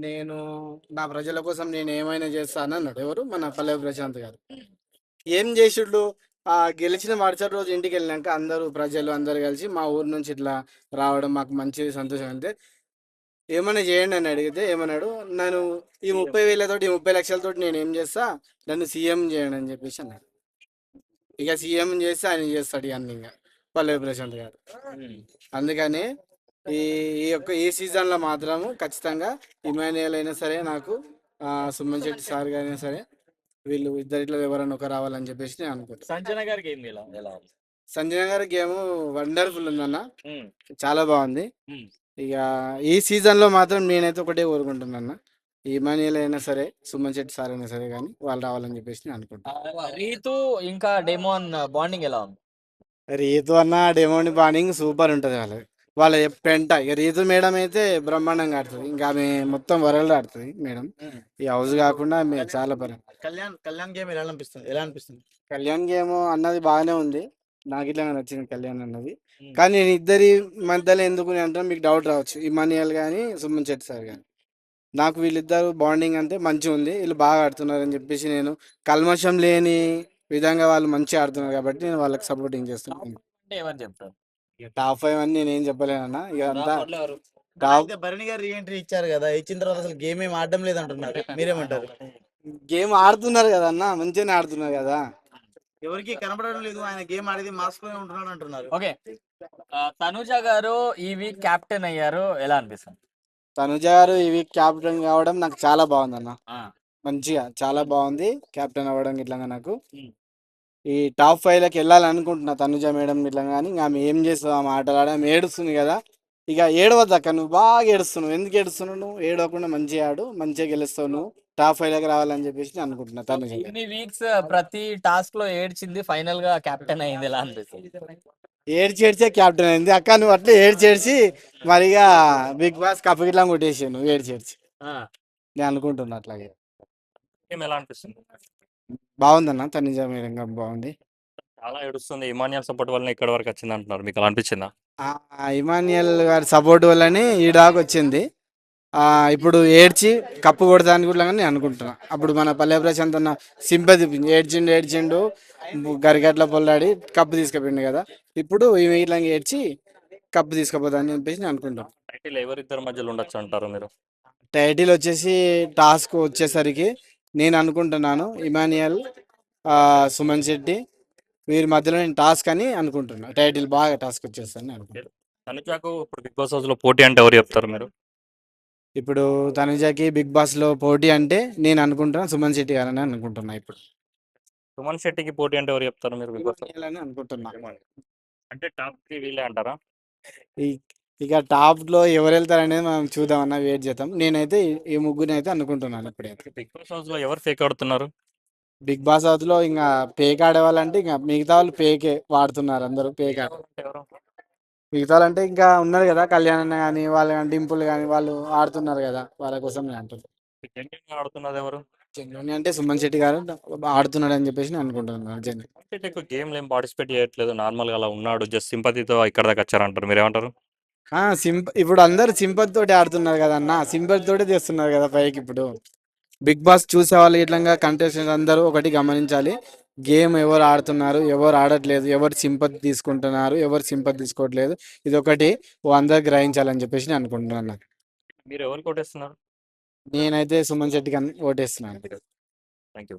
నేను నా ప్రజల కోసం నేను ఏమైనా చేస్తాను అన్నాడు. ఎవరు? మన పల్లె ప్రశాంత్ గారు. ఏం చేసిండు? గెలిచిన మరుసటి రోజు ఇంటికి వెళ్ళినాక అందరూ ప్రజలు అందరు కలిసి మా ఊరు నుంచి ఇట్లా రావడం మాకు మంచి సంతోషం. అంటే ఏమైనా చేయండి అని అడిగితే ఏమన్నాడు? నేను ఈ 30,000తోటి, ఈ 30 లక్షలతోటి నేను ఏం చేస్తా, నన్ను సీఎం చేయండి అని చెప్పేసి అన్నాడు. ఇక సీఎం చేస్తే ఆయన చేస్తాడు ఇక అన్ని, ఇంకా పల్లె ప్రశాంత్ గారు. అందుకని ఈ ఈ సీజన్లో మాత్రము ఖచ్చితంగా ఇమాన్యుయల్ అయినా సరే నాకు, సుమన్ శెట్టి సార్ అయినా సరే, వీళ్ళు ఇద్దరిట్లో ఎవరైనా ఒక రావాలని చెప్పేసి నేను అనుకుంటున్నాను. సంజన గారికి ఏంది ఎలా ఉంది? సంజయ్ గారి గేమ్ వండర్ఫుల్ ఉందన్న, చాలా బాగుంది. ఉమ్. ఇక ఈ సీజన్లో మాత్రం నేనైతే ఒకటే కోరుకుంటున్నా, ఇమాన్యుయల్ అయినా సరే, సుమన్ శెట్టి సార్ అయినా సరే కానీ వాళ్ళు రావాలని చెప్పేసి నేను అనుకుంటున్నాను. రీతు ఇంకా డెమోన్ బాండింగ్ ఎలా ఉంది? రీతు అన్న డెమోని బాండింగ్ సూపర్ ఉంటుంది వాళ్ళది. వాళ్ళ పెంట ఇక రీతు మేడం అయితే బ్రహ్మాండంగా ఆడుతుంది. ఇంకా ఆమె మొత్తం వరల్డ్ ఆడుతుంది మేడం. ఈ హౌస్ కాకుండా ఆమె చాలా పని. కళ్యాణ్ గేమ్ ఎలా అనిపిస్తుంది? కళ్యాణ్ గేమ్ అన్నది బాగానే ఉంది, నాకు ఇట్లా నచ్చింది కళ్యాణ్ అన్నది. కానీ నేను ఇద్దరి మధ్యలో ఎందుకు అంటే మీకు డౌట్ రావచ్చు, ఇమానియల్ కానీ సుమన్ శెట్టి సార్ కానీ. నాకు వీళ్ళిద్దరు బాండింగ్ అంటే మంచిగా ఉంది, వీళ్ళు బాగా ఆడుతున్నారు అని చెప్పేసి నేను కల్మషం లేని విధంగా వాళ్ళు మంచిగా ఆడుతున్నారు కాబట్టి నేను వాళ్ళకి సపోర్టింగ్ చేస్తున్నాను. అంటే ఎవరు చెప్తారు? టాప్ 5 అని నేను ఏం చెప్పలేనన్నా, ఇక అంతా ఎవరు? టాప్. భరణి గారు రీఎంట్రీ ఇచ్చారు కదా, ఇచ్చిన తర్వాత అసలు గేమ్ ఏం ఆడడం లేదంటున్నారు, మీరేమంటారు? గేమ్ ఆడుతున్నారు కదా అన్న, మంచిగానే ఆడుతున్నారు కదా. ఎవరికి కనపడడం లేదు, ఆయన గేమ్ ఆడేది మాస్క్ లోనే ఉంటున్నాడు అంటున్నారు. ఓకే, తనుజ గారు ఈ వీక్ కెప్టెన్ అయ్యారు, ఎలా అనిపిస్తుంది? తనుజ గారు ఈ వీక్ క్యాప్టెన్ కావడం నాకు చాలా బాగుంది అన్న, ఆ, మంచిగా చాలా బాగుంది క్యాప్టెన్ అవ్వడం ఇట్లా. నాకు ఉమ్. ఈ టాప్ 5లోకి వెళ్ళాలనుకుంటున్నా తనుజ మేడం ఇట్లా. కానీ ఆమె ఏం చేస్తావు, ఆమె ఆటలు ఆమె ఏడుస్తుంది కదా. ఇక ఏడవద్దక్క, నువ్వు బాగా ఏడుస్తున్నావు, ఎందుకు ఏడుస్తున్నావు? నువ్వు ఏడవకుండా మంచిగా ఆడు, మంచిగా గెలుస్తావు, నువ్వు టాప్ 5లోకి రావాలని చెప్పేసి నేను అనుకుంటున్నా తనుజ. ఇన్ని వీక్స్ ప్రతి టాస్క్ లో ఏడ్చింది, ఫైనల్ గా కెప్టెన్ అయింది, ఎలా అనిపిస్తుంది? ఏడ్చేడ్చే క్యాప్టెన్ అయింది అక్క, నువ్వు అట్లే ఏడ్చేడ్చి మరిగా బిగ్ బాస్ కప్పు గిట్లా కొట్టేసావు నువ్వు ఏడ్చేడ్చి. నేను అనుకుంటున్నా అట్లాగే. ఎలా అనిపిస్తుంది? బాగుందన్న తనుజ మేడం గారు బాగుంది. చాలా ఏడుస్తుంది, ఇమాన్యుయల్ సపోర్ట్ వల్ల ఇక్కడ వరకు వచ్చింది అంటున్నారు, మీకు అలా అనిపించిందా? ఇమాన్యుయల్ గారి సపోర్ట్ వల్లనే ఈ డాక్ వచ్చింది. ఇప్పుడు ఏడ్చి కప్పు కొడతానికి కూడా నేను అనుకుంటున్నా. అప్పుడు మన పల్లె ప్రశాంత్ అన్న సింపతి ఏడ్చిండు గరిగట్ల పొల్లాడి కప్పు తీసుకుపోయిండు కదా. ఇప్పుడు ఈమె ఇట్లా ఏడ్చి కప్పు తీసుకుపోతా అని చెప్పేసి నేను అనుకుంటాను. టైటిల్ ఎవరిద్దరి మధ్యలో ఉండొచ్చు అంటారు మీరు? టైటిల్ వచ్చేసి టాస్క్ వచ్చేసరికి నేను అనుకుంటున్నాను ఇమానియల్, సుమన్ శెట్టి వీరి మధ్యలో నేను టాస్క్ అని అనుకుంటున్నా. టైటిల్ బాగా టాస్క్ వచ్చేస్తాను అనుకుంటున్నాను. తనుజాకు ఇప్పుడు బిగ్ బాస్ హౌస్ లో పోటీ అంటే ఎవరు చెప్తారు మీరు? ఇప్పుడు తనుజకి బిగ్ బాస్లో పోటీ అంటే నేను అనుకుంటున్నా సుమన్ శెట్టి గారని అనుకుంటున్నా. ఇప్పుడు సుమన్ శెట్టికి పోటీ అంటే ఎవరు చెప్తారు మీరు బిగ్ బాస్? అని అనుకుంటున్నా. అంటే టాప్ కి వీళ్ళే అంటారా? ఈ- ఇక టాప్లో ఎవరు వెళ్తారనేది మనం చూద్దామన్నా, వెయిట్ చేద్దాం. నేనైతే ఈ ముగ్గురిని అయితే అనుకుంటున్నాను ఇప్పుడైతే. బిగ్ బాస్ హౌస్ లో ఎవరు ఫేక్ ఆడుతున్నారు? బిగ్ బాస్ హౌస్లో ఇంకా పేక్ ఆడేవాళ్ళంటే ఇంకా మిగతా వాళ్ళు పేకే వాడుతున్నారు, అందరూ పేక్ ఆడ. ఎవరు? మిగతా వాళ్ళంటే ఇంకా ఉన్నారు కదా, కళ్యాణ్ అన్న కానీ వాళ్ళు కానీ డింపుల్ కానీ వాళ్ళు ఆడుతున్నారు కదా, వాళ్ళ కోసం నేను అంటున్నాను. జెన్యున్ గా ఆడుతున్నది ఎవరు? జెన్యున్ అంటే సుమన్ శెట్టి గారు ఆడుతున్నాడు అని చెప్పేసి నేను అనుకుంటున్నాను. జెన్యున్ సుమన్ శెట్టి ఎక్కువ గేమ్ ఏం పార్టిసిపేట్ చేయట్లేదు, నార్మల్ గా అలా ఉన్నాడు, జస్ట్ సింపతితో ఇక్కడ దాకా వచ్చారంటారు, మీరు ఏమంటారు? ఇప్పుడు అందరు సింపతి తోటి ఆడుతున్నారు కదా అన్న, సింపతి తోటి తెస్తున్నారు కదా పైకి. ఇప్పుడు బిగ్ బాస్ చూసే వాళ్ళు ఇట్లా కంటెస్టెంట్స్ అందరూ ఒకటి గమనించాలి, గేమ్ ఎవరు ఆడుతున్నారు, ఎవరు ఆడట్లేదు, ఎవరు సింపతి తీసుకుంటున్నారు, ఎవరు సింపతి తీసుకోవట్లేదు, ఇది ఒకటి అందరు గ్రహించాలని చెప్పేసి నేను అనుకుంటున్నాను. మీరు ఎవరికి కొట్టేస్తున్నారు? నేనైతే సుమన్ శెట్టికి ఓటేస్తున్నాను. Thank you.